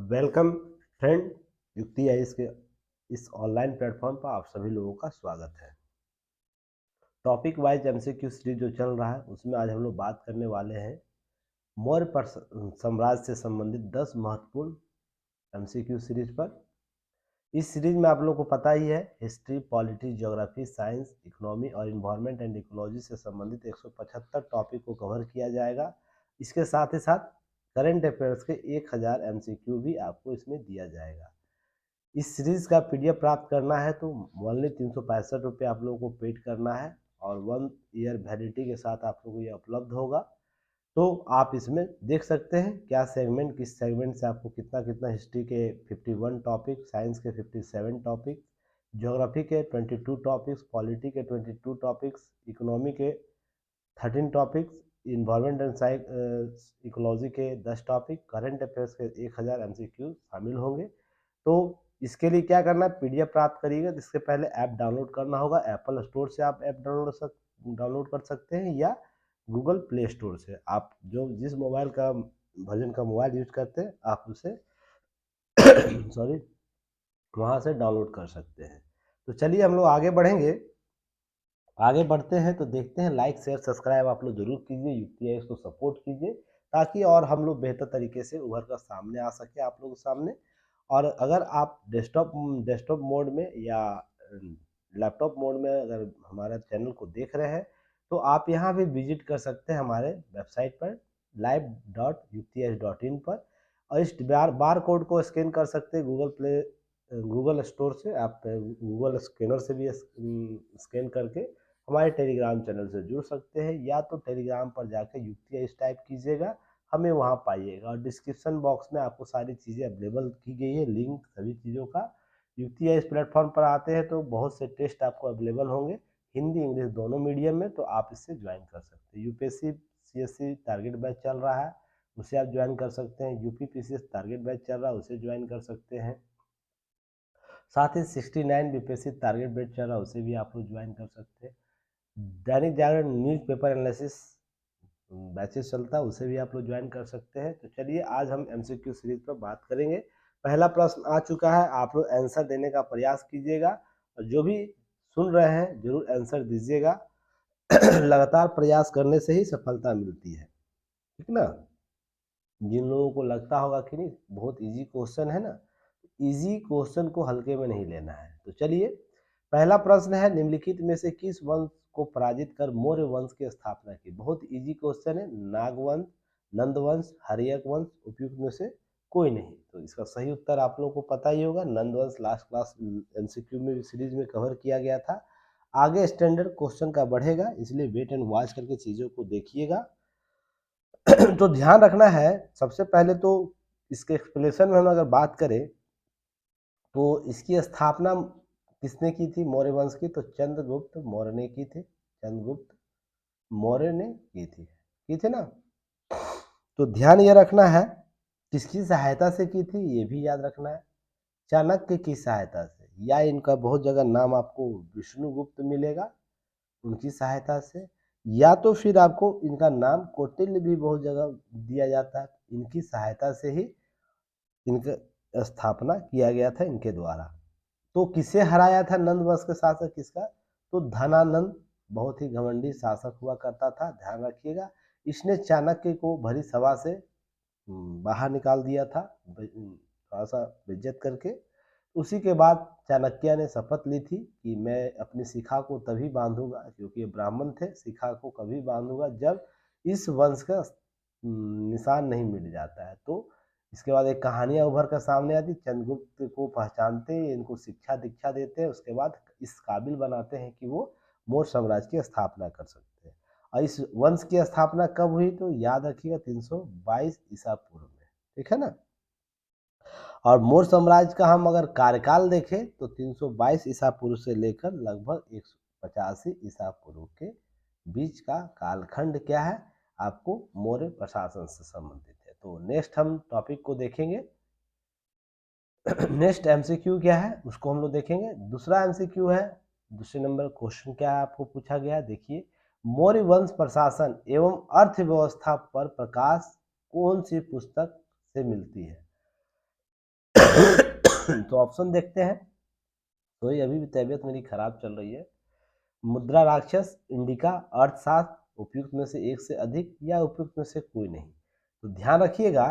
Welcome friend. युक्ति है इसके इस ऑनलाइन प्लेटफॉर्म पर आप सभी लोगों का स्वागत है। टॉपिक वाइज एमसीक्यू सीरीज जो चल रहा है उसमें आज हम लोग बात करने वाले हैं साम्राज्य से संबंधित 10 महत्वपूर्ण एमसीक्यू सीरीज पर। इस सीरीज में आप लोगों को पता ही है history, polity, geography, science, economy और इन्वायरमेंट एंड इकोलॉजी से संबंधित 175 टॉपिक को कवर किया जाएगा। इसके साथ ही साथ करंट अफेयर्स के 1000 एमसीक्यू भी आपको इसमें दिया जाएगा। इस सीरीज का पीडीएफ प्राप्त करना है तो ओनली 365 रुपये आप लोगों को पेड करना है और 1 ईयर वैलिडिटी के साथ आप लोगों को ये उपलब्ध होगा। तो आप इसमें देख सकते हैं क्या सेगमेंट, किस सेगमेंट से आपको कितना कितना, हिस्ट्री के 51 टॉपिक, साइंस के 57 टॉपिक, ज्योग्राफी के 22 टॉपिक्स, पॉलिटी के 22 टॉपिक्स, इकोनॉमी के 13 टॉपिक्स, इन्वायरमेंट एंड इकोलॉजी के 10 टॉपिक, करंट अफेयर्स के 1000 एमसीक्यू शामिल होंगे। तो इसके लिए क्या करना है, पीडीएफ प्राप्त करिएगा। इसके पहले ऐप डाउनलोड करना होगा। एप्पल स्टोर से आप ऐप डाउनलोड कर सकते हैं या गूगल प्ले स्टोर से। आप जो जिस मोबाइल का वर्जन का मोबाइल यूज करते हैं आप उसे सॉरी वहाँ से डाउनलोड कर सकते हैं। तो चलिए हम लोग आगे बढ़ेंगे। आगे बढ़ते हैं तो देखते हैं, लाइक शेयर सब्सक्राइब आप लोग जरूर कीजिए, युक्ति इसको सपोर्ट कीजिए ताकि और हम लोग बेहतर तरीके से उभर कर सामने आ सके आप लोगों के सामने। और अगर आप डेस्कटॉप मोड में या लैपटॉप मोड में अगर हमारे चैनल को देख रहे हैं तो आप यहाँ भी विजिट कर सकते हैं हमारे वेबसाइट पर live.uktis.in पर, और इस बार कोड को स्कैन कर सकते हैं गूगल स्टोर से। आप गूगल स्कैनर से भी स्कैन करके हमारे टेलीग्राम चैनल से जुड़ सकते हैं, या तो टेलीग्राम पर जाकर यूटीआई टाइप कीजिएगा, हमें वहाँ पाइएगा। और डिस्क्रिप्शन बॉक्स में आपको सारी चीज़ें अवेलेबल की गई है, लिंक सभी चीज़ों का। यूटीआई इस प्लेटफॉर्म पर आते हैं तो बहुत से टेस्ट आपको अवेलेबल होंगे, हिंदी इंग्लिश दोनों मीडियम में, तो आप इससे ज्वाइन कर सकते हैं। यूपीएससी सीएससी टारगेट बैच चल रहा है, उसे आप ज्वाइन कर सकते हैं। यूपी पीसीएस टारगेट बैच चल रहा है, उसे ज्वाइन कर सकते हैं। साथ ही 69 बीपीएससी टारगेट बैच चल रहा है, उसे भी आप लोग ज्वाइन कर सकते हैं। Dainik Jagran news paper analysis batches चलता है, उसे भी आप लोग ज्वाइन कर सकते हैं। तो चलिए आज हम एमसीक्यू सीरीज पर बात करेंगे। पहला प्रश्न आ चुका है, आप लोग आंसर देने का प्रयास कीजिएगा और जो भी सुन रहे हैं जरूर आंसर दीजिएगा। लगातार प्रयास करने से ही सफलता मिलती है, ठीक ना। जिन लोगों को लगता होगा कि नहीं बहुत इजी क्वेश्चन है ना, इजी क्वेश्चन को हल्के में नहीं लेना है। तो चलिए पहला प्रश्न है, निम्नलिखित में से किस वंश को पराजित कर मौर्य वंश की स्थापना की। बहुत इजी क्वेश्चन है। नागवंश, नंदवंश, हर्यक वंश, उपयुक्त में से कोई नहीं। तो इसका सही उत्तर आप लोगों को पता ही होगा, नंदवंश। लास्ट क्लास एमसीक्यू में सीरीज में कवर किया गया था। आगे स्टैंडर्ड क्वेश्चन का बढ़ेगा, इसलिए वेट एंड वॉच करके चीज़ों को देखिएगा। तो ध्यान रखना है, सबसे पहले तो इसके एक्सप्लेनेशन में हम अगर बात करें तो इसकी स्थापना किसने की थी मौर्य वंश की, तो चंद्रगुप्त मौर्य ने की थी। चंद्रगुप्त मौर्य ने की थी ना। तो ध्यान ये रखना है किसकी सहायता से की थी, ये भी याद रखना है। चाणक्य की सहायता से, या इनका बहुत जगह नाम आपको विष्णुगुप्त मिलेगा, उनकी सहायता से, या तो फिर आपको इनका नाम कौटिल्य भी बहुत जगह दिया जाता है। इनकी सहायता से ही इनका स्थापना किया गया था इनके द्वारा। तो किसे हराया था नंद वंश के शासक किसका, तो धनानंद बहुत ही घमंडी शासक हुआ करता था, ध्यान रखिएगा। इसने चाणक्य को भरी सभा से बाहर निकाल दिया था, थोड़ा सा बेइज्जत करके। उसी के बाद चाणक्य ने शपथ ली थी कि मैं अपनी शिखा को तभी बांधूंगा, क्योंकि ये ब्राह्मण थे, शिखा को कभी बांधूंगा जब इस वंश का निशान नहीं मिट जाता है। तो इसके बाद एक कहानियां उभर कर सामने आती, चंद्रगुप्त को पहचानते, इनको शिक्षा दीक्षा देते हैं, उसके बाद इस काबिल बनाते हैं कि वो मौर्य साम्राज्य की स्थापना कर सकते हैं। और इस वंश की स्थापना कब हुई, तो याद रखिएगा 322 ईसा पूर्व में, ठीक है ना। और मौर्य साम्राज्य का हम अगर कार्यकाल देखें तो 322 ईसा पूर्व से लेकर लगभग 185 ईसा पूर्व के बीच का कालखंड क्या है, आपको मौर्य प्रशासन से संबंधित है। तो नेक्स्ट हम टॉपिक को देखेंगे। नेक्स्ट एमसीक्यू क्या है उसको हम लोग देखेंगे। दूसरा एमसीक्यू है, दूसरे नंबर क्वेश्चन क्या है आपको पूछा गया है, देखिए। मौर्य वंश प्रशासन एवं अर्थव्यवस्था पर प्रकाश कौन सी पुस्तक से मिलती है। तो ऑप्शन देखते हैं। तो ये अभी भी तबीयत मेरी खराब चल रही है। मुद्रा राक्षस, इंडिका, अर्थशास्त्र, उपयुक्त में से एक से अधिक या उपयुक्त में से कोई नहीं। तो ध्यान रखिएगा,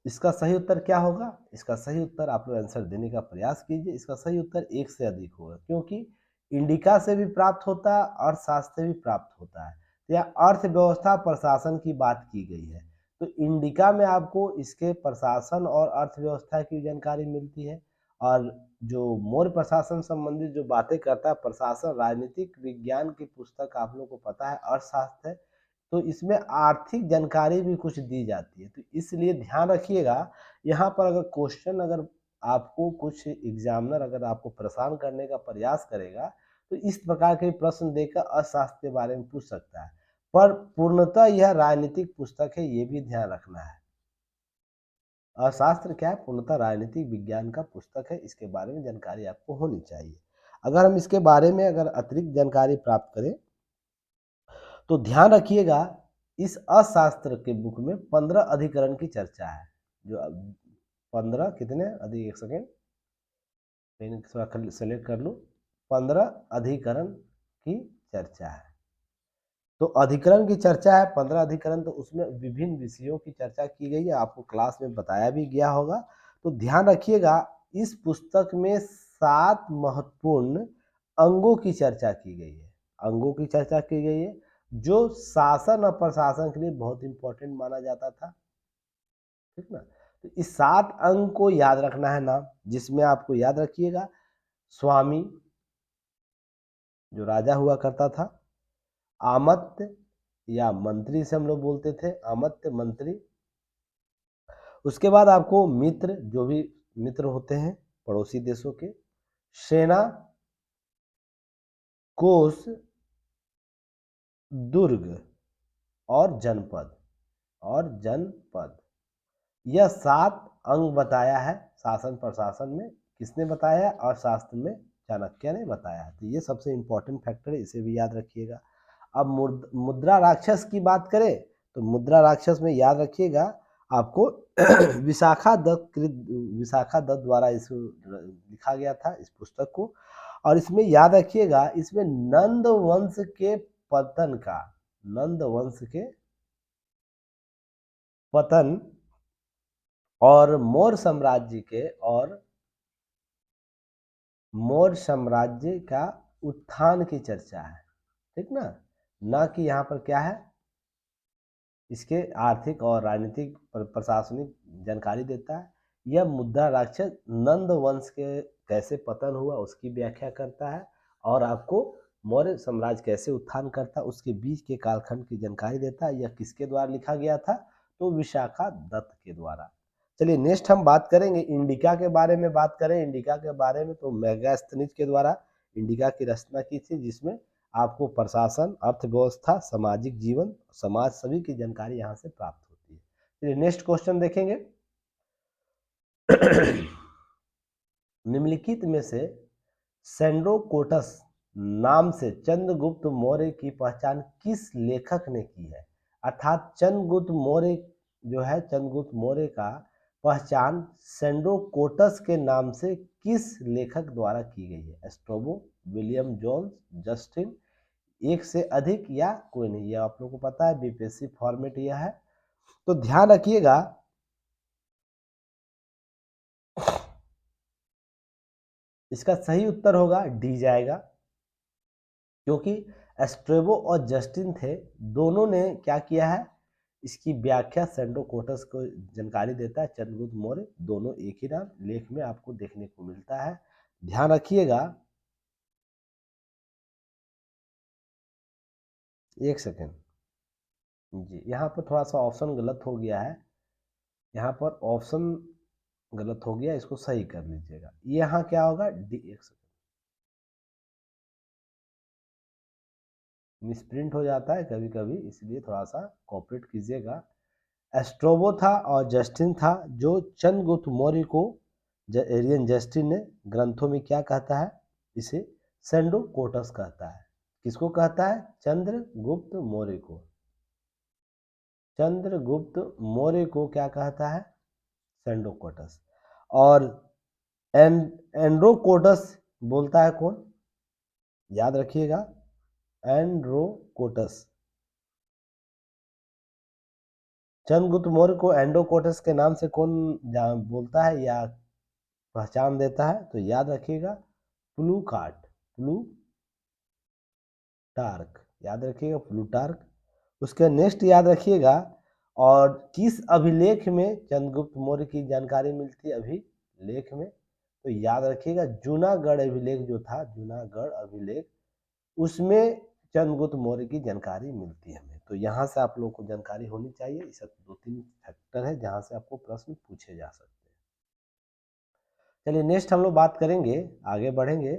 इसका सही उत्तर क्या होगा? इसका सही उत्तर आप लोग आंसर देने का प्रयास कीजिए। इसका सही उत्तर एक से अधिक होगा, क्योंकि इंडिका से भी प्राप्त होता है, अर्थशास्त्र से भी प्राप्त होता है। तो यहाँ अर्थव्यवस्था प्रशासन की बात की गई है, तो इंडिका में आपको इसके प्रशासन और अर्थव्यवस्था की जानकारी मिलती है, और जो मौर्य प्रशासन संबंधित जो बातें करता है, प्रशासन राजनीतिक विज्ञान की पुस्तक आप लोग को पता है अर्थशास्त्र है, तो इसमें आर्थिक जानकारी भी कुछ दी जाती है। तो इसलिए ध्यान रखिएगा, यहाँ पर अगर क्वेश्चन, अगर आपको कुछ एग्जामिनर अगर आपको परेशान करने का प्रयास करेगा, तो इस प्रकार के प्रश्न देकर अर्थशास्त्र के बारे में पूछ सकता है। पर पूर्णतः यह राजनीतिक पुस्तक है, ये भी ध्यान रखना है। अर्थशास्त्र क्या है? पूर्णतः राजनीतिक विज्ञान का पुस्तक है, इसके बारे में जानकारी आपको होनी चाहिए। अगर हम इसके बारे में अगर अतिरिक्त जानकारी प्राप्त करें, तो ध्यान रखिएगा, इस अर्थशास्त्र के बुक में 15 अधिकरण की चर्चा है। जो 15 कितने अधिक, एक सेकेंड पेन थोड़ा सेलेक्ट कर लूँ। 15 अधिकरण की चर्चा है। तो अधिकरण की चर्चा है 15 अधिकरण, तो उसमें विभिन्न विषयों की चर्चा की गई है, आपको क्लास में बताया भी गया होगा। तो ध्यान रखिएगा, इस पुस्तक में 7 महत्वपूर्ण अंगों की चर्चा की गई है। अंगों की चर्चा की गई है जो शासन और प्रशासन के लिए बहुत इंपॉर्टेंट माना जाता था, ठीक ना। तो इस 7 अंग को याद रखना है नाम, जिसमें आपको याद रखिएगा, स्वामी जो राजा हुआ करता था, आमत्य या मंत्री से हम लोग बोलते थे, आमत्य मंत्री। उसके बाद आपको मित्र, जो भी मित्र होते हैं पड़ोसी देशों के, सेना, कोष, दुर्ग और जनपद, यह 7 अंग बताया है शासन प्रशासन में। किसने बताया? अर्थशास्त्र में चाणक्य ने बताया है। तो ये सबसे इंपॉर्टेंट फैक्टर है, इसे भी याद रखिएगा। अब मुद्रा राक्षस की बात करें, तो मुद्रा राक्षस में याद रखिएगा आपको विशाखा दत्त द्वारा इस लिखा गया था इस पुस्तक को। और इसमें याद रखिएगा, इसमें नंद वंश के पतन और मौर्य साम्राज्य का उत्थान की चर्चा है, ठीक ना। ना कि यहाँ पर क्या है, इसके आर्थिक और राजनीतिक प्रशासनिक जानकारी देता है। यह मुद्रा राक्षस नंद वंश के कैसे पतन हुआ उसकी व्याख्या करता है, और आपको मौर्य साम्राज्य कैसे उत्थान करता है उसके बीच के कालखंड की जानकारी देता है। यह किसके द्वारा लिखा गया था? तो विशाखा दत्त के द्वारा। चलिए नेक्स्ट हम बात करेंगे इंडिका के बारे में। बात करें इंडिका के बारे में, तो मेगास्थनीज के द्वारा इंडिका की रचना की थी, जिसमें आपको प्रशासन, अर्थव्यवस्था, सामाजिक जीवन, समाज सभी की जानकारी यहाँ से प्राप्त होती है। चलिए नेक्स्ट क्वेश्चन देखेंगे। निम्नलिखित में से सेंड्रोकोटस नाम से चंद्रगुप्त मौर्य की पहचान किस लेखक ने की है? अर्थात चंद्रगुप्त मौर्य जो है, चंद्रगुप्त मौर्य का पहचान सेंड्रोकोटस के नाम से किस लेखक द्वारा की गई है? स्ट्रोबो, विलियम जोन्स, जस्टिन, एक से अधिक या कोई नहीं। यह आप लोगों को पता है, बीपीएससी फॉर्मेट यह है। तो ध्यान रखिएगा, इसका सही उत्तर होगा डी जाएगा, क्योंकि एस्ट्रेबो और जस्टिन थे, दोनों ने क्या किया है, इसकी व्याख्या सेंड्रोकोटस को जानकारी देता है चंद्रगुप्त मौर्य, दोनों एक ही नाम लेख में आपको देखने को मिलता है। ध्यान रखिएगा, एक सेकेंड जी, यहाँ पर थोड़ा सा ऑप्शन गलत हो गया है, यहाँ पर ऑप्शन गलत हो गया, इसको सही कर लीजिएगा। यहाँ क्या होगा, डी, एक सेकेंड, मिसप्रिंट हो जाता है कभी कभी, इसलिए थोड़ा सा कोऑपरेट कीजिएगा। एस्ट्रोबो था और जस्टिन था, जो चंद्रगुप्त मौर्य को एरियन जस्टिन ने ग्रंथों में क्या कहता है, इसे सेंड्रोकोटस कहता है। किसको कहता है? चंद्रगुप्त मौर्य को। चंद्रगुप्त मौर्य को क्या कहता है? सेंड्रोकोटस। और एंड्रोकोटस बोलता है कौन, याद रखिएगा, एंड्रोकोटस। चंद्रगुप्त मौर्य को एंड्रोकोटस के नाम से कौन बोलता है या पहचान देता है, तो याद रखिएगा प्लूटार्क, प्लूटार्क, याद रखिएगा प्लूटार्क। उसके नेक्स्ट याद रखिएगा, और किस अभिलेख में चंद्रगुप्त मौर्य की जानकारी मिलती है अभिलेख में, तो याद रखिएगा जूनागढ़ अभिलेख जो था, जूनागढ़ अभिलेख, उसमें चंद्रगुप्त मौर्य की जानकारी मिलती है हमें। तो यहाँ से आप लोगों को जानकारी होनी चाहिए। इस 2-3 फैक्टर है जहाँ से आपको प्रश्न पूछे जा सकते हैं। चलिए नेक्स्ट हम लोग बात करेंगे, आगे बढ़ेंगे।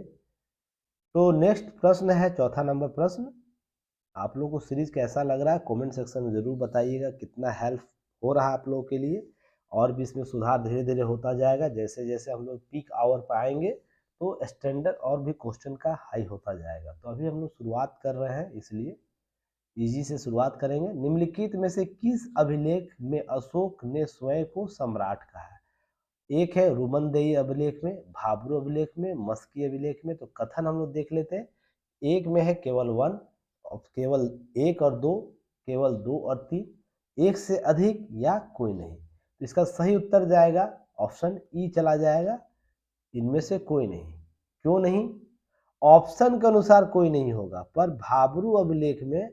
तो नेक्स्ट प्रश्न है चौथा नंबर प्रश्न। आप लोगों को सीरीज कैसा लग रहा है कमेंट सेक्शन में ज़रूर बताइएगा, कितना हेल्प हो रहा है आप लोगों के लिए, और भी इसमें सुधार धीरे धीरे होता जाएगा। जैसे जैसे हम लोग पीक आवर पर आएंगे तो स्टैंडर्ड और भी क्वेश्चन का हाई होता जाएगा। तो अभी हम लोग शुरुआत कर रहे हैं, इसलिए इजी से शुरुआत करेंगे। निम्नलिखित में से किस अभिलेख में अशोक ने स्वयं को सम्राट कहा है? एक है रुमनदेही अभिलेख में, भाब्रू अभिलेख में, मस्की अभिलेख में। तो कथन हम लोग देख लेते हैं। एक में है केवल 1, और केवल 1 और 2, केवल 2 और 3, एक से अधिक या कोई नहीं। तो इसका सही उत्तर जाएगा ऑप्शन ई चला जाएगा, इनमें से कोई नहीं। क्यों नहीं? ऑप्शन के अनुसार कोई नहीं होगा, पर भाब्रू अभिलेख में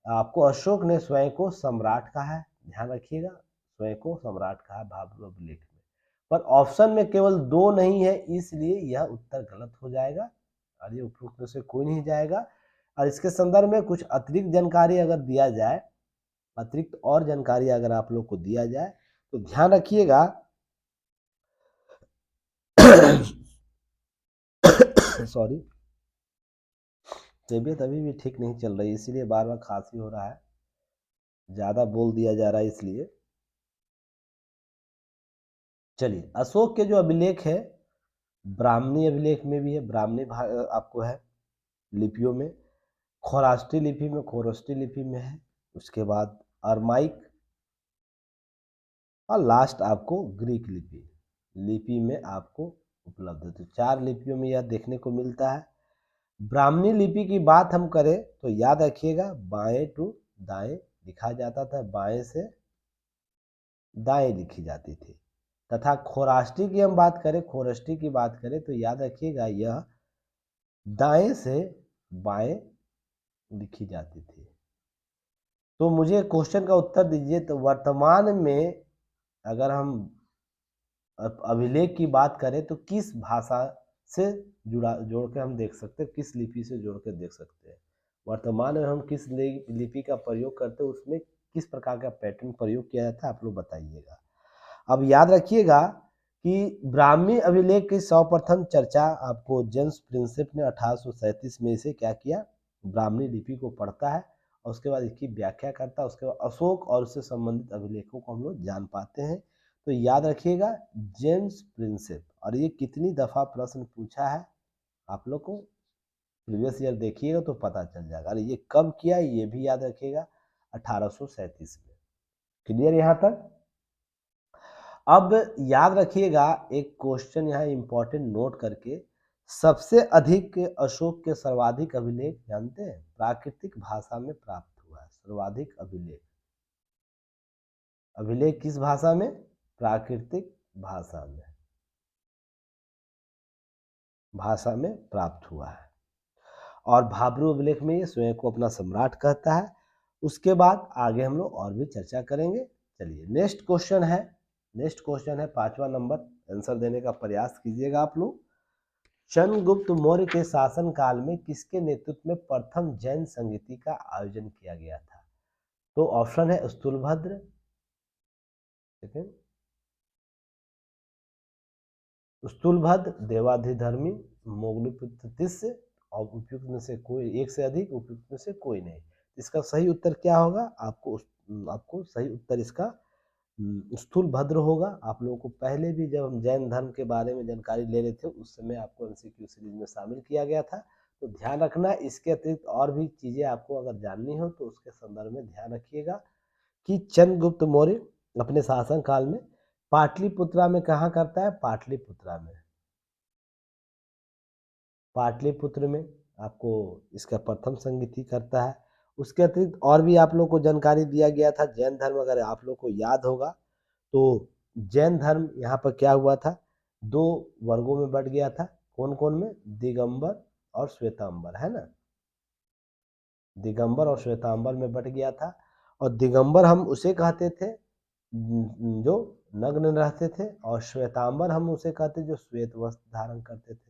आपको अशोक ने स्वयं को सम्राट कहा है, ध्यान रखिएगा, स्वयं को सम्राट कहा भाब्रू अभिलेख में। पर ऑप्शन में केवल 2 नहीं है, इसलिए यह उत्तर गलत हो जाएगा और ये उपरोक्त में से कोई नहीं जाएगा। और इसके संदर्भ में कुछ अतिरिक्त जानकारी अगर दिया जाए, अतिरिक्त और जानकारी अगर आप लोग को दिया जाए तो ध्यान रखिएगा सॉरी, तबीयत अभी भी ठीक नहीं चल रही, इसीलिए बार बार खांसी हो रहा है, ज़्यादा बोल दिया जा रहा है इसलिए। चलिए, अशोक के जो अभिलेख है ब्राह्मणी अभिलेख में भी है, ब्राह्मणी आपको है लिपियों में, खौराष्ट्री लिपि में, खौरष्टी लिपि में है, उसके बाद अरमाइक, और लास्ट आपको ग्रीक लिपि में आपको उपलब्ध है। तो 4 लिपियों में यह देखने को मिलता है। ब्राह्मणी लिपि की बात हम करें तो याद रखिएगा बाएं टू दाएं लिखा जाता था, बाएं से दाएं लिखी जाती थी। तथा खौराष्ट्री की हम बात करें, खौरष्टी की बात करें तो याद रखिएगा यह दाएं से बाएं लिखी जाती थी। तो मुझे क्वेश्चन का उत्तर दीजिए, तो वर्तमान में अगर हम अभिलेख की बात करें तो किस भाषा से जोड़ के हम देख सकते हैं, किस लिपि से जोड़ के देख सकते हैं, वर्तमान में हम किस लिपि का प्रयोग करते हैं, उसमें किस प्रकार का पैटर्न प्रयोग किया जाता है, आप लोग बताइएगा। अब याद रखिएगा कि ब्राह्मी अभिलेख की सर्वप्रथम चर्चा आपको जेम्स प्रिंसेप ने 1837 में इसे क्या किया, ब्राह्मणी लिपि को पढ़ता है और उसके बाद इसकी व्याख्या करता है। उसके बाद अशोक और उससे संबंधित अभिलेखों को हम लोग जान पाते हैं। तो याद रखिएगा जेम्स प्रिंसेप। और ये कितनी दफ़ा प्रश्न पूछा है आप लोग को प्रीवियस ईयर देखिएगा तो पता चल जाएगा। और ये कब किया ये भी याद रखिएगा 1837 में। क्लियर यहाँ तक? अब याद रखिएगा एक क्वेश्चन यहाँ इंपॉर्टेंट नोट करके, सबसे अधिक अशोक के सर्वाधिक अभिलेख जानते हैं प्राकृतिक भाषा में प्राप्त हुआ है। सर्वाधिक अभिलेख, अभिलेख किस भाषा में? प्राकृतिक भाषा में प्राप्त हुआ है। और भाब्रू अभिलेख में ये स्वयं को अपना सम्राट कहता है। उसके बाद आगे हम लोग और भी चर्चा करेंगे। चलिए नेक्स्ट क्वेश्चन है, नेक्स्ट क्वेश्चन है 5वां नंबर, आंसर देने का प्रयास कीजिएगा आप लोग। चंद्रगुप्त मौर्य के शासन काल में किसके नेतृत्व में प्रथम जैन संगीति का आयोजन किया गया था? तो ऑप्शन है स्थूलभद्र, स्थूलभद्र, देवाधिधर्मी, मोगलीपुत्र तिस्य, और उपयुक्त में से कोई, एक से अधिक, उपयुक्त में से कोई नहीं। इसका सही उत्तर क्या होगा? आपको सही उत्तर इसका स्थूलभद्र होगा। आप लोगों को पहले भी जब हम जैन धर्म के बारे में जानकारी ले रहे थे उस समय आपको एमसीक्यू सीरीज में शामिल किया गया था। तो ध्यान रखना, इसके अतिरिक्त और भी चीज़ें आपको अगर जाननी हो तो उसके संदर्भ में ध्यान रखिएगा कि चंद्रगुप्त मौर्य अपने शासन काल में पाटलिपुत्रा में कहाँ करता है? पाटलिपुत्रा में, पाटलिपुत्र में आपको इसका प्रथम संगीति करता है। उसके अतिरिक्त और भी आप लोग को जानकारी दिया गया था। जैन धर्म अगर आप लोग को याद होगा तो जैन धर्म यहाँ पर क्या हुआ था, दो वर्गों में बट गया था। कौन कौन में? दिगंबर और श्वेतांबर, है ना। दिगंबर और श्वेतांबर में बट गया था। और दिगंबर हम उसे कहते थे जो नग्न रहते थे, और श्वेतांबर हम उसे कहते जो श्वेत वस्त्र धारण करते थे।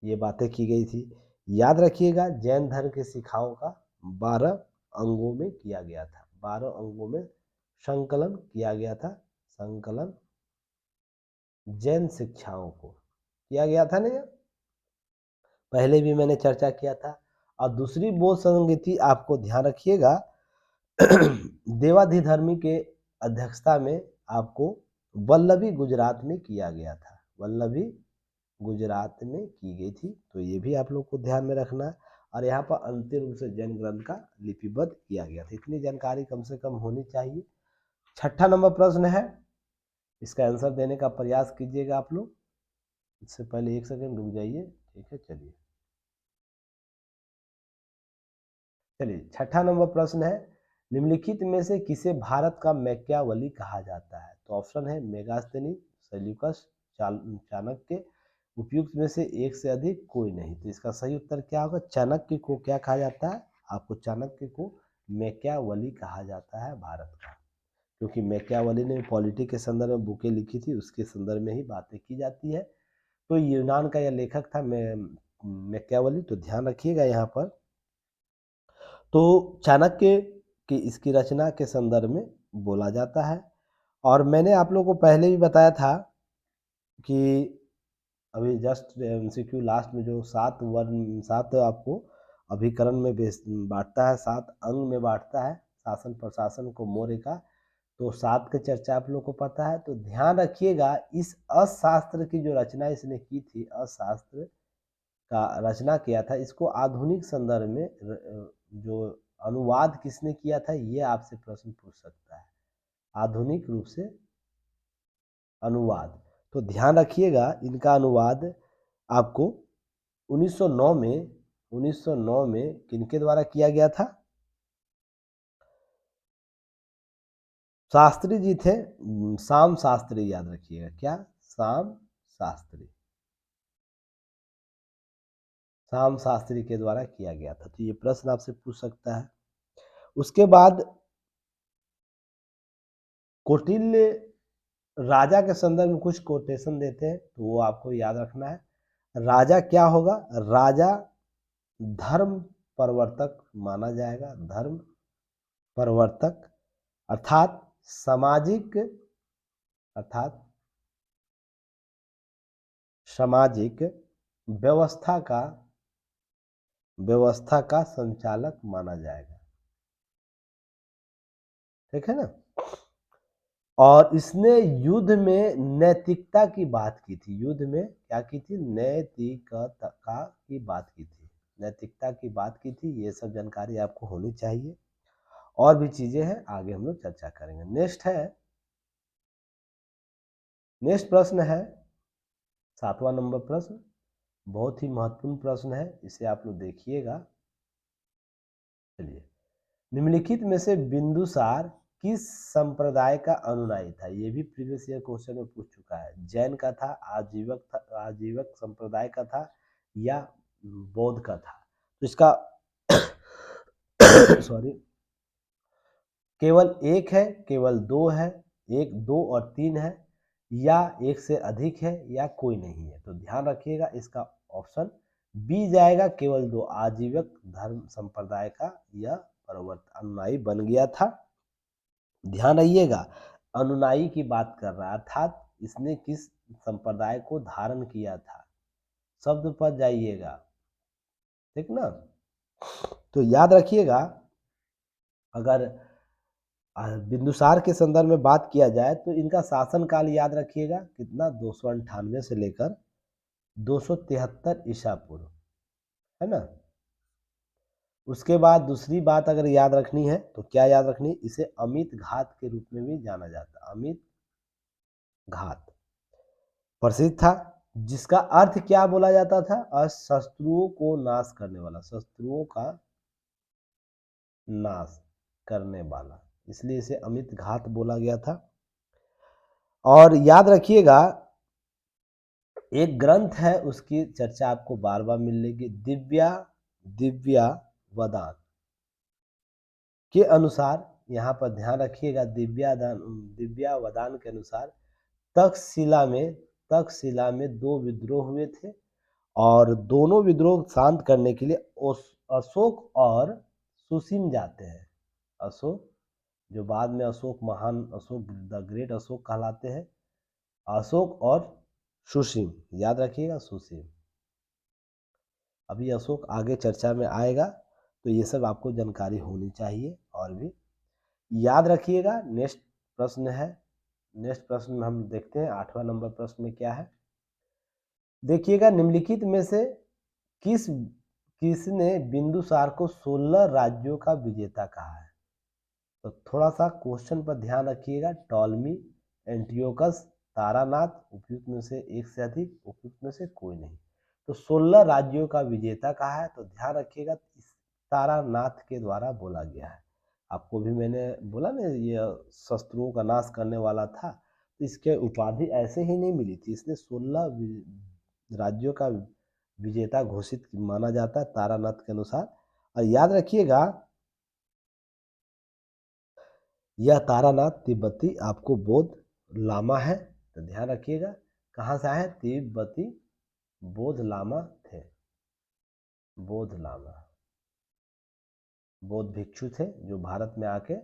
ये बातें की गई थी। याद रखिएगा, जैन धर्म के शिक्षाओं का 12 अंगों में किया गया था। 12 अंगों में संकलन किया गया था। संकलन जैन शिक्षाओं को किया गया था ना, पहले भी मैंने चर्चा किया था। और दूसरी बोध संगीति आपको ध्यान रखिएगा, देवाधिधर्मी के अध्यक्षता में आपको वल्लभी गुजरात में किया गया था। वल्लभी गुजरात में की गई थी, तो ये भी आप लोग को ध्यान में रखना है। और यहाँ पर अंतिम रूप से जैन ग्रंथ का लिपिबद्ध किया गया था। इतनी जानकारी कम से कम होनी चाहिए। छठा नंबर प्रश्न है, इसका आंसर देने का प्रयास कीजिएगा आप लोग। इससे पहले 1 सेकंड रुक जाइए, ठीक है। चलिए छठा नंबर प्रश्न है, निम्नलिखित में से किसे भारत का मैकियावली कहा जाता है? तो ऑप्शन है मेगास्थनीज, सेल्यूकस, चाणक्य। उपयुक्त में से एक से अधिक कोई नहीं। तो इसका सही उत्तर क्या होगा? चाणक्य को क्या कहा जाता है? आपको चाणक्य को मैकियावली कहा जाता है भारत का, क्योंकि मैकियावली ने पॉलिटी के संदर्भ में बुकें लिखी थी, उसके संदर्भ में ही बातें की जाती है। तो यूनान का यह लेखक था मैकियावली, तो ध्यान रखिएगा यहाँ पर। तो चाणक्य की इसकी रचना के संदर्भ में बोला जाता है। और मैंने आप लोगों को पहले भी बताया था कि अभी जस्ट एमसीक्यू लास्ट में जो 7 वर्ण, 7 आपको अभिकरण में बांटता है, 7 अंग में बांटता है शासन प्रशासन को मौर्य का। तो 7 की चर्चा आप लोग को पता है। तो ध्यान रखिएगा, इस अशास्त्र की जो रचना इसने की थी, अशास्त्र का रचना किया था, इसको आधुनिक संदर्भ में जो अनुवाद किसने किया था, ये आपसे प्रश्न पूछ सकता है। आधुनिक रूप से अनुवाद, तो ध्यान रखिएगा इनका अनुवाद आपको 1909 में किनके द्वारा किया गया था? शास्त्री जी थे, श्याम शास्त्री, याद रखिएगा। क्या? श्याम शास्त्री, श्याम शास्त्री के द्वारा किया गया था। तो ये प्रश्न आपसे पूछ सकता है। उसके बाद कौटिल्य राजा के संदर्भ में कुछ कोटेशन देते हैं, तो वो आपको याद रखना है। राजा क्या होगा? राजा धर्म प्रवर्तक माना जाएगा। धर्म प्रवर्तक अर्थात सामाजिक, अर्थात सामाजिक व्यवस्था का संचालक माना जाएगा, ठीक है ना। और इसने युद्ध में नैतिकता की बात की थी। युद्ध में क्या की थी? नैतिकता की बात की थी, नैतिकता की बात की थी। ये सब जानकारी आपको होनी चाहिए। और भी चीजें हैं, आगे हम लोग चर्चा करेंगे। नेक्स्ट प्रश्न है 7वां नंबर प्रश्न, बहुत ही महत्वपूर्ण प्रश्न है, इसे आप लोग देखिएगा। चलिए, निम्नलिखित में से बिंदुसार किस संप्रदाय का अनुयायी था? ये भी प्रीवियस ईयर क्वेश्चन में पूछ चुका है। जैन का था, आजीवक संप्रदाय का था, या बौद्ध का था? तो इसका सॉरी, केवल एक है, केवल दो है, 1, 2 और 3 है, या एक से अधिक है, या कोई नहीं है? तो ध्यान रखिएगा, इसका ऑप्शन बी जाएगा, केवल 2। आजीवक धर्म संप्रदाय का यह प्रवर्तक अनुयायी बन गया था। ध्यान रखिएगा, अनुयायी की बात कर रहा है, अर्थात इसने किस संप्रदाय को धारण किया था, शब्द पर जाइएगा, ठीक ना। तो याद रखिएगा, अगर बिंदुसार के संदर्भ में बात किया जाए तो इनका शासन काल याद रखिएगा कितना, 298 से लेकर 273 ईसा पूर्व, है ना। उसके बाद दूसरी बात अगर याद रखनी है तो क्या याद रखनी? इसे अमित घात के रूप में भी जाना जाता है। अमित घात प्रसिद्ध था, जिसका अर्थ क्या बोला जाता था? शत्रुओं को नाश करने वाला, शत्रुओं का नाश करने वाला, इसलिए इसे अमित घात बोला गया था। और याद रखिएगा, एक ग्रंथ है, उसकी चर्चा आपको बार बार मिलेगी, दिव्या वदान के अनुसार, यहाँ पर ध्यान रखिएगा, दिव्या वदान के अनुसार तक्षशिला में 2 विद्रोह हुए थे, और दोनों विद्रोह शांत करने के लिए अशोक और सुसीम जाते हैं। अशोक, जो बाद में महान अशोक, द ग्रेट अशोक कहलाते हैं, अशोक और सुसीम, याद रखिएगा सुसीम। अभी अशोक आगे चर्चा में आएगा, तो ये सब आपको जानकारी होनी चाहिए। और भी याद रखिएगा। नेक्स्ट प्रश्न है, नेक्स्ट प्रश्न हम देखते हैं, 8वां नंबर प्रश्न में क्या है, देखिएगा, निम्नलिखित में से किसने बिंदुसार को 16 राज्यों का विजेता कहा है? तो थोड़ा सा क्वेश्चन पर ध्यान रखिएगा। टॉलमी, एंटियोकस, तारानाथ, उपयुक्त में से एक से अधिक, उपयुक्त में से कोई नहीं। तो 16 राज्यों का विजेता कहा है, तो ध्यान रखिएगा, तारानाथ के द्वारा बोला गया है। आपको भी मैंने बोला ना, ये शत्रुओं का नाश करने वाला था, तो इसके उपाधि ऐसे ही नहीं मिली थी, इसने 16 राज्यों का विजेता घोषित माना जाता है तारानाथ के अनुसार। और याद रखिएगा, यह तारानाथ तिब्बती आपको बौद्ध लामा है, तो ध्यान रखिएगा, कहाँ से आए? तिब्बती बौद्ध लामा थे, बौद्ध लामा, बौद्ध भिक्षु थे, जो भारत में आके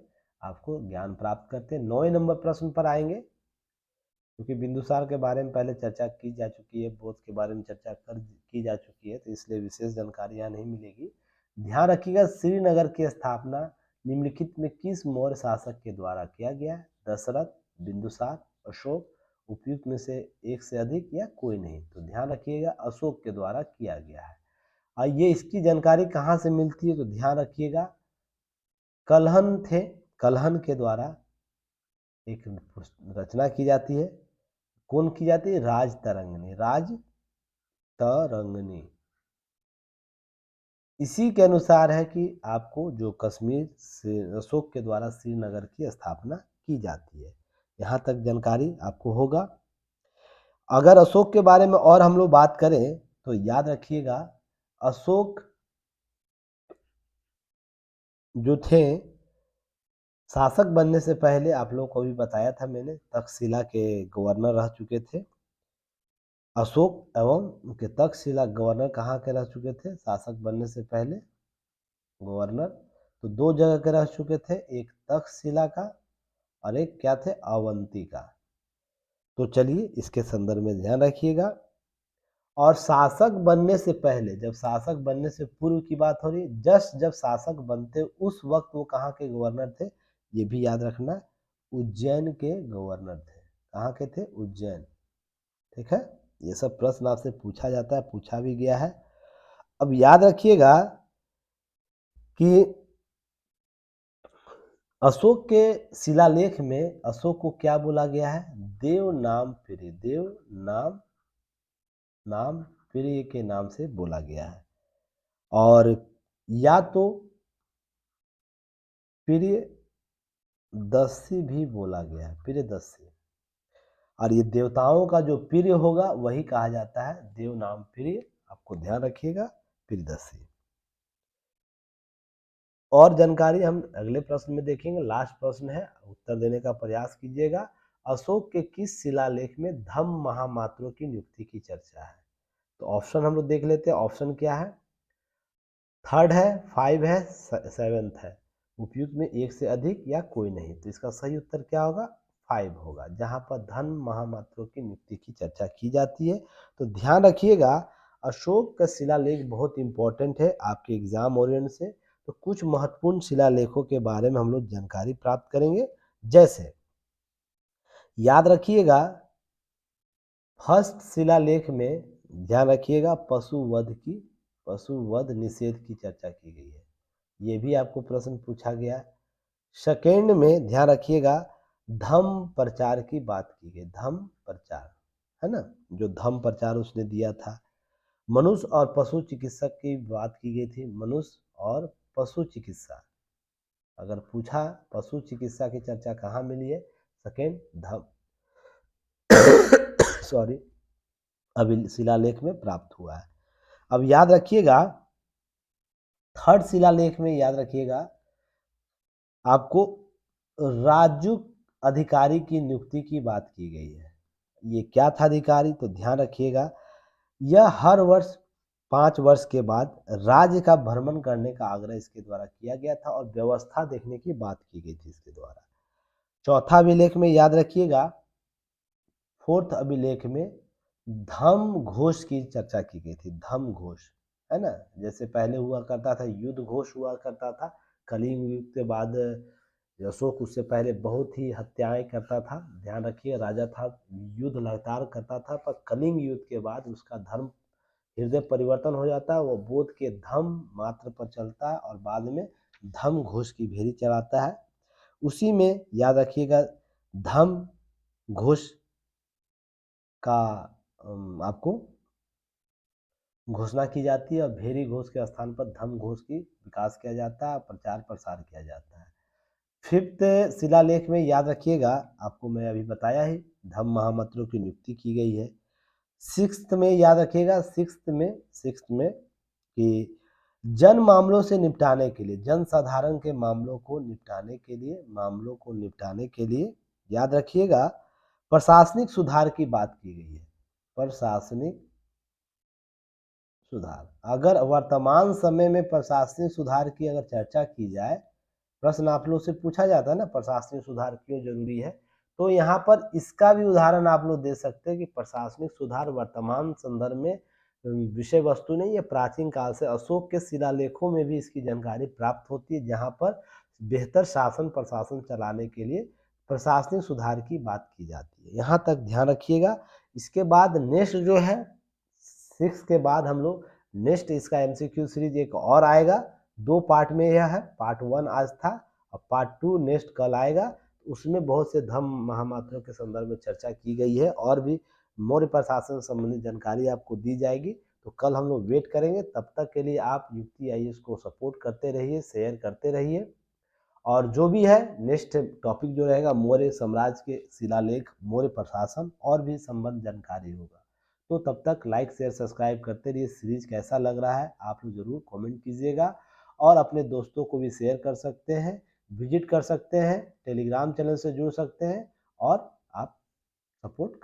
आपको ज्ञान प्राप्त करते। 9वें नंबर प्रश्न पर आएंगे, क्योंकि बिंदुसार के बारे में पहले चर्चा की जा चुकी है, बौद्ध के बारे में चर्चा की जा चुकी है, तो इसलिए विशेष जानकारी यहाँ नहीं मिलेगी। ध्यान रखिएगा, श्रीनगर की स्थापना निम्नलिखित में किस मौर्य शासक के द्वारा किया गया है? दशरथ, बिंदुसार, अशोक, उपयुक्त में से एक से अधिक या कोई नहीं। तो ध्यान रखिएगा, अशोक के द्वारा किया गया है। और ये इसकी जानकारी कहाँ से मिलती है? तो ध्यान रखिएगा, कलहन थे, कलहन के द्वारा एक रचना की जाती है। कौन की जाती है? राज तरंगनी, राज तरंगनी। इसी के अनुसार है कि आपको जो कश्मीर से अशोक के द्वारा श्रीनगर की स्थापना की जाती है। यहाँ तक जानकारी आपको होगा। अगर अशोक के बारे में और हम लोग बात करें, तो याद रखिएगा, अशोक जो थे, शासक बनने से पहले आप लोगों को भी बताया था मैंने, तक्षशिला के गवर्नर रह चुके थे। अशोक एवं उनके तक्षशिला गवर्नर कहाँ के रह चुके थे? शासक बनने से पहले गवर्नर तो 2 जगह के रह चुके थे, एक तक्षशिला का और एक क्या थे? अवंती का। तो चलिए इसके संदर्भ में ध्यान रखिएगा। और शासक बनने से पहले, जब शासक बनने से पूर्व की बात हो रही, जस्ट जब शासक बनते उस वक्त वो कहाँ के गवर्नर थे? ये भी याद रखना, उज्जैन के गवर्नर थे। कहाँ के थे? उज्जैन। ठीक है, ये सब प्रश्न आपसे पूछा जाता है, पूछा भी गया है। अब याद रखिएगा कि अशोक के शिलालेख में अशोक को क्या बोला गया है? देव नाम प्रिय, देव नाम प्रिय के नाम से बोला गया है। और या तो प्रियदर्शी भी बोला गया है, प्रियदर्शी। और ये देवताओं का जो प्रिय होगा वही कहा जाता है देव नाम प्रिय। आपको ध्यान रखिएगा, प्रियदर्शी। और जानकारी हम अगले प्रश्न में देखेंगे। लास्ट प्रश्न है, उत्तर देने का प्रयास कीजिएगा। अशोक के किस शिलालेख में धम्म महामात्रों की नियुक्ति की चर्चा है? तो ऑप्शन हम लोग देख लेते हैं। ऑप्शन क्या है? 3rd है, 5 है, 7th है। उपयुक्त में एक से अधिक या कोई नहीं। तो इसका सही उत्तर क्या होगा? 5 होगा, जहां पर धन महामात्रों की नियुक्ति की चर्चा की जाती है। तो ध्यान रखिएगा, अशोक का शिलालेख बहुत इंपॉर्टेंट है आपके एग्जाम ओरिएंट से। तो कुछ महत्वपूर्ण शिलालेखों के बारे में हम लोग जानकारी प्राप्त करेंगे। जैसे याद रखिएगा, फर्स्ट शिलालेख में ध्यान रखिएगा, पशु वध निषेध की चर्चा की गई है। ये भी आपको प्रश्न पूछा गया। सेकेंड में ध्यान रखिएगा, धम्म प्रचार की बात की गई, धम्म प्रचार, है ना, जो धम्म प्रचार उसने दिया था। मनुष्य और पशु चिकित्सक की बात की गई थी, मनुष्य और पशु चिकित्सा। अगर पूछा पशु चिकित्सा की चर्चा कहाँ मिली है, सेकेंड धम्म सॉरी अभी शिलालेख में प्राप्त हुआ है। अब याद रखिएगा, थर्ड शिलालेख में याद रखिएगा आपको राजुक अधिकारी की नियुक्ति की बात की गई है। ये क्या था अधिकारी, तो ध्यान रखिएगा, यह हर वर्ष 5 वर्ष के बाद राज्य का भ्रमण करने का आग्रह इसके द्वारा किया गया था और व्यवस्था देखने की बात की गई थी इसके द्वारा। चौथा अभिलेख में याद रखिएगा, फोर्थ अभिलेख में धम्म घोष की चर्चा की गई थी, धम्म घोष, है ना। जैसे पहले हुआ करता था युद्ध घोष हुआ करता था, कलिंग युग के बाद अशोक उससे पहले बहुत ही हत्याएं करता था, ध्यान रखिए, राजा था, युद्ध लगातार करता था, पर कलिंग युद्ध के बाद उसका धर्म हृदय परिवर्तन हो जाता है, वो बोध के धम्म मात्र पर चलता है और बाद में धम्म घोष की भेरी चलाता है। उसी में याद रखिएगा धम्म घोष का आपको घोषणा की जाती है और भेरी घोष के स्थान पर धम्म घोष की विकास किया जाता है, प्रचार प्रसार किया जाता है। फिफ्थ शिलालेख में याद रखिएगा, आपको मैं अभी बताया ही, धम्म महामंत्रों की नियुक्ति की गई है। सिक्स्थ में याद रखिएगा, सिक्स्थ में कि जन मामलों से निपटाने के लिए, जन साधारण के मामलों को निपटाने के लिए याद रखिएगा प्रशासनिक सुधार की बात की गई है, प्रशासनिक सुधार। अगर वर्तमान समय में प्रशासनिक सुधार की अगर चर्चा की जाए, प्रश्न आप लोग से पूछा जाता है ना प्रशासनिक सुधार क्यों जरूरी है, तो यहाँ पर इसका भी उदाहरण आप लोग दे सकते हैं कि प्रशासनिक सुधार वर्तमान संदर्भ में विषय वस्तु नहीं है, प्राचीन काल से अशोक के शिलालेखों में भी इसकी जानकारी प्राप्त होती है, जहाँ पर बेहतर शासन प्रशासन चलाने के लिए प्रशासनिक सुधार की बात की जाती है। यहाँ तक ध्यान रखिएगा। इसके बाद नेक्स्ट जो है 6 के बाद हम लोग नेक्स्ट इसका एमसीक्यू सीरीज एक और आएगा, 2 पार्ट में यह है, पार्ट 1 आज था और पार्ट 2 नेक्स्ट कल आएगा। उसमें बहुत से धम्म महामात्रों के संदर्भ में चर्चा की गई है और भी मौर्य प्रशासन संबंधी जानकारी आपको दी जाएगी। तो कल हम लोग वेट करेंगे, तब तक के लिए आप युक्ति आईएएस को सपोर्ट करते रहिए, शेयर करते रहिए, और जो भी है नेक्स्ट टॉपिक जो रहेगा मौर्य साम्राज्य के शिलालेख, मौर्य प्रशासन और भी संबंध जानकारी होगा। तो तब तक लाइक शेयर सब्सक्राइब करते रहिए। सीरीज कैसा लग रहा है आप लोग जरूर कमेंट कीजिएगा और अपने दोस्तों को भी शेयर कर सकते हैं, विजिट कर सकते हैं, टेलीग्राम चैनल से जुड़ सकते हैं और आप सपोर्ट